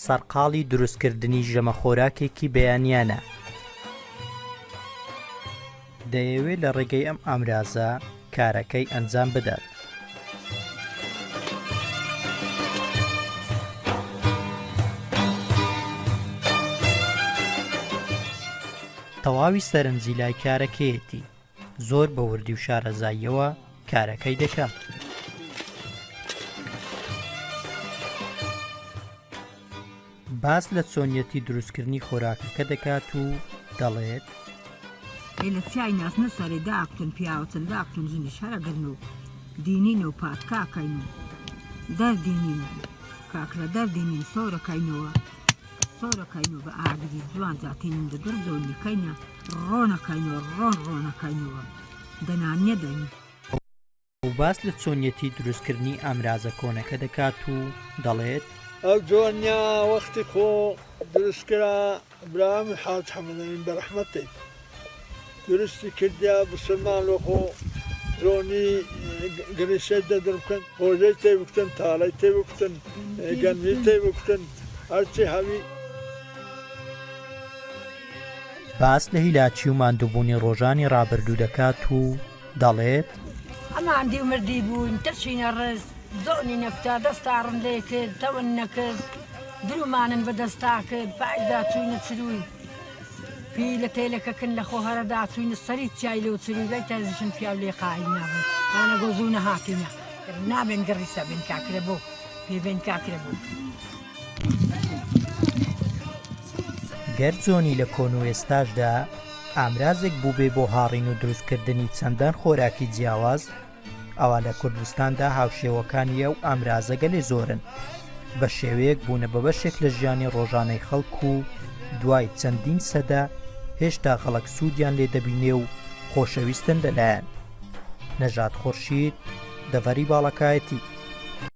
سەرقاڵی دروستکردنی ژەمەخۆراکێکی بەیانیانە. دەیەوێت لە ڕێگەی ئەم ئامرازە کارەکەی ئەنجام بدات. تەواوی سەرنجی لای کارەکەیەتی، زۆر بە وردی و شارەزاییەوە کارەکەی دەکەم. باس لە چۆنیەتی دروستکردنی خۆراکەکە دەکات و دەڵێت لە چای ناسنە سەرێ داکتن پیاوەچن داکتن ژنیش هەرەگرن و دینین و پاتکاکەین و دەردینین کاکرە دەردینین سۆرەکەینەوە سۆرەکەینەوە بە ئاگری جوان جاتینین دە دەرجۆنیکەینە ڕۆنەکەینەوە ڕۆنەکەینەوە دەنانیە دەین. و باس لە چۆنیەتی دروستکردنی ئامرازە کۆنەکە دەکات و دەڵێت ئەو جۆنیا وەختی خۆ دروستکرا برامی حاج حەمەدەمین بەرەحمەتێ درستی کردیا بسلمان لە خۆ جۆنی گریسێ دەدر بکەن خۆژەی تێ بکتن تاڵەی تێ بکتن گەنمی تێ بکتن هەرچی هەوی. باس لە هیلاچی و ماندووبوونی ڕۆژانی ڕابردوو دەکات و دەڵێت ئەماندی و مردی بووین تەرچینە ڕست زۆنی نەکتا دەستاڕم لێ کرد تەون نەکرد درومانم بەدەستا کرد پایدا چووینە چروی پی لە تێلەکەکن لە خۆ هەرەدا چووینە سەری چای لێ و چروی لای تازیشم پیاو لێ قایم نابن ئانە گۆزوو نەهاتینە نابێن گڕیسە بێن کاکرە بۆ پێبێن کاکرە بوو. گەر جۆنی لە کۆن و ئێستاشدا ئامرازێک بوو بێ بۆ هاڕین و دروستکردنی چەندان خۆراکی جیاواز، ئەوە لە کوردستاندا هاوشێوەکانی ئەو ئامرازە گەلێ زۆرن، بە شێوەیەک بوونە بە بەشێک لە ژیانی ڕۆژانەی خەڵک و دوای چەندین سەدا هێشتا خەڵک سوودیان لێ دەبینێ و خۆشەویستن لەلایەن. نەژاد خورشید، دەڤەری باڵەکایەتی.